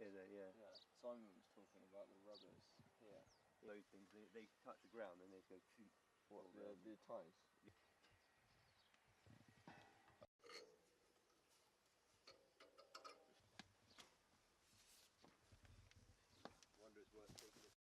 Is it? Yeah. Yeah. Simon was talking about the rubbers here. Those things, they touch the ground and they go shoot. What, the ties? Wonder it's worth taking it.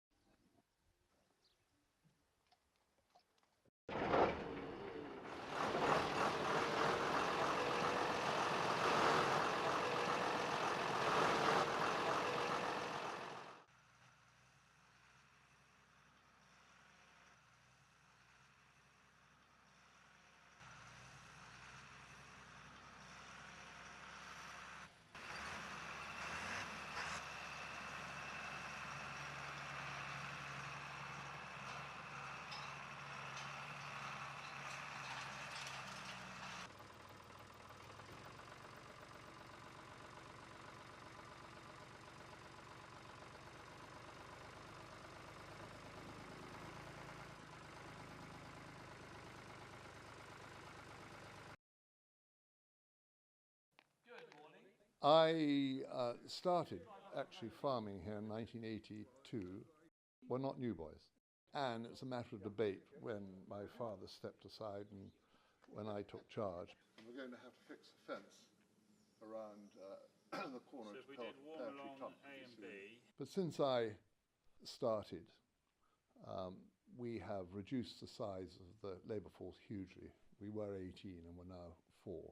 I started actually farming here in 1982. We're not new boys. And it's a matter of debate when my father stepped aside and when I took charge. And we're going to have to fix the fence around the corner. So if we did warm along A and B. But since I started, we have reduced the size of the labour force hugely. We were 18 and we're now 4.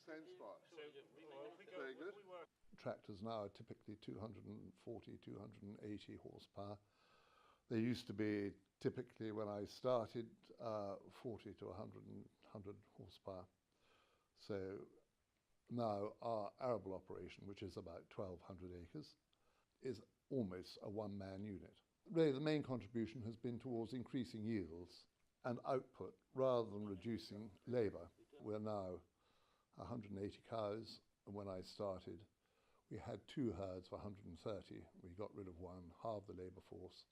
Same spot. So Very good. Tractors now are typically 240, 280 horsepower. They used to be typically, when I started, 40 to 100 horsepower. So now our arable operation, which is about 1,200 acres, is almost a one-man unit. Really, the main contribution has been towards increasing yields and output rather than reducing labour. We're now 180 cows, and when I started, we had 2 herds of 130. We got rid of one, halved the labour force,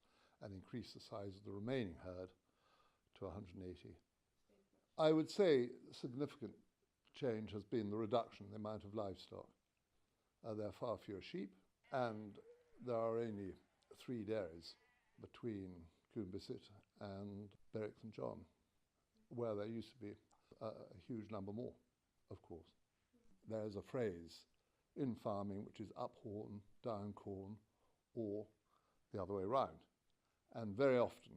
and increased the size of the remaining herd to 180. I would say significant change has been the reduction in the amount of livestock. There are far fewer sheep, and there are only 3 dairies between Coombe-Bissett and Berwick St John, where there used to be a huge number more, of course. There's a phrase in farming which is up horn, down corn, or the other way round. And very often,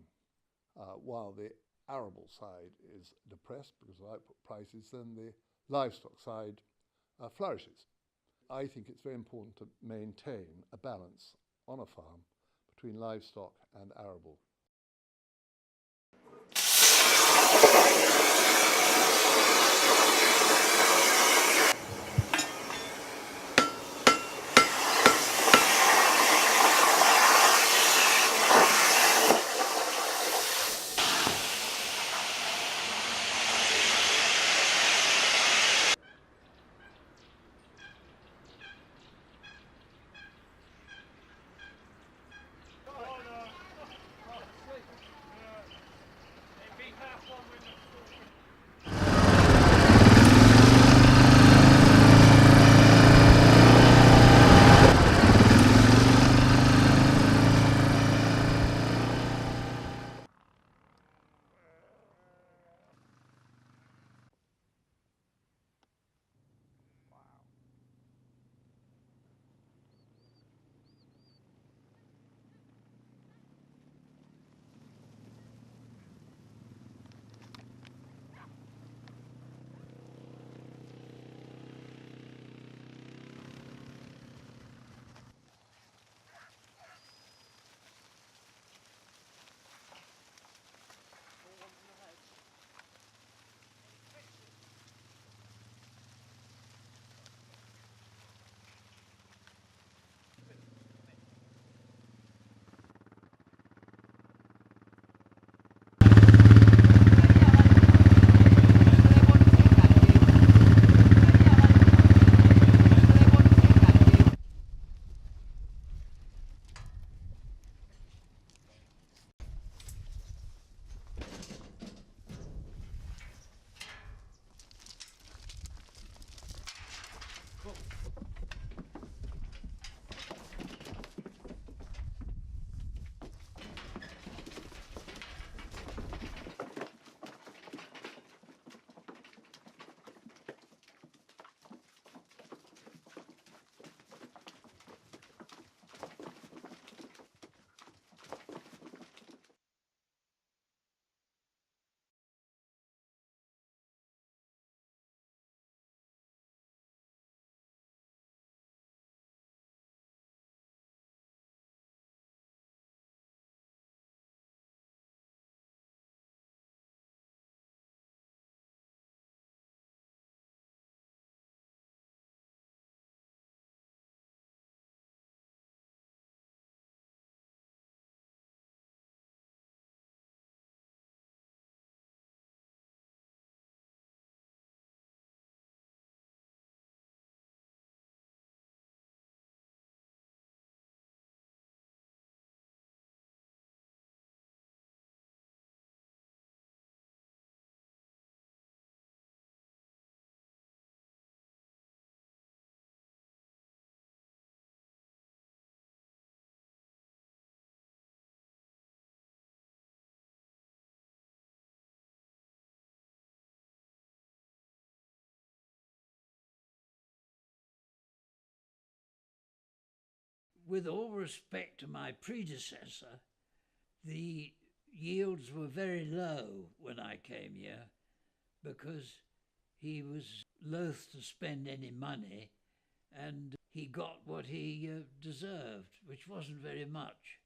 while the arable side is depressed because of output prices, then the livestock side flourishes. I think it's very important to maintain a balance on a farm between livestock and arable. with all respect to my predecessor, the yields were very low when I came here because he was loath to spend any money and he got what he deserved, which wasn't very much.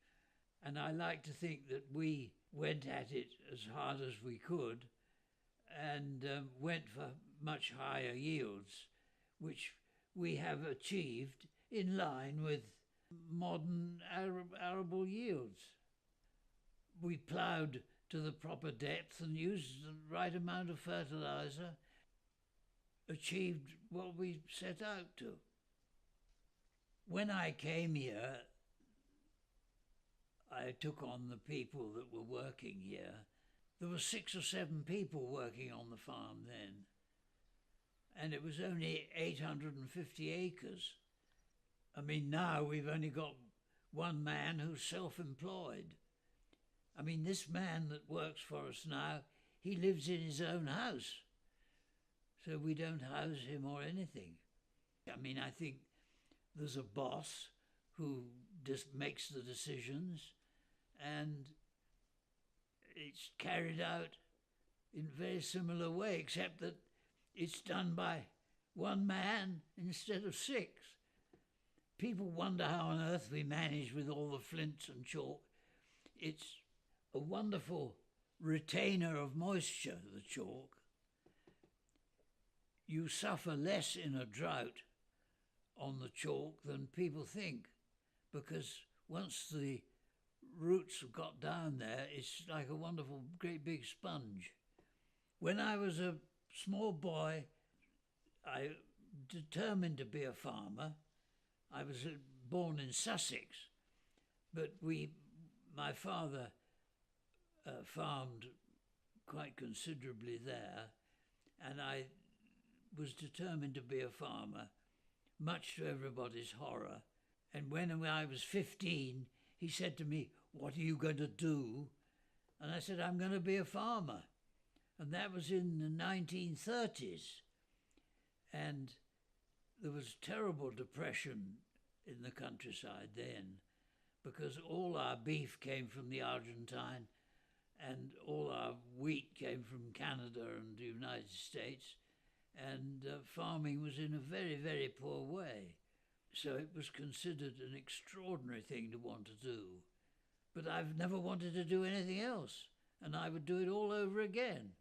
And I like to think that we went at it as hard as we could and went for much higher yields, which we have achieved in line with modern arable yields. We ploughed to the proper depth and used the right amount of fertilizer, achieved what we set out to. When I came here, I took on the people that were working here. There were 6 or 7 people working on the farm then, and it was only 850 acres. I mean, now we've only got one man who's self-employed. I mean, this man that works for us now, he lives in his own house, so we don't house him or anything. I mean, I think there's a boss who just makes the decisions, and it's carried out in a very similar way, except that it's done by one man instead of 6. People wonder how on earth we manage with all the flints and chalk. It's a wonderful retainer of moisture, the chalk. You suffer less in a drought on the chalk than people think, because once the roots have got down there, it's like a wonderful, great big sponge. When I was a small boy, I determined to be a farmer. I was born in Sussex, but my father farmed quite considerably there, and I was determined to be a farmer, much to everybody's horror. And when I was 15, he said to me, "What are you going to do?" And I said, "I'm going to be a farmer." And that was in the 1930s. And there was terrible depression in the countryside then, because all our beef came from the Argentine and all our wheat came from Canada and the United States, and farming was in a very, very poor way. So it was considered an extraordinary thing to want to do. But I've never wanted to do anything else, and I would do it all over again.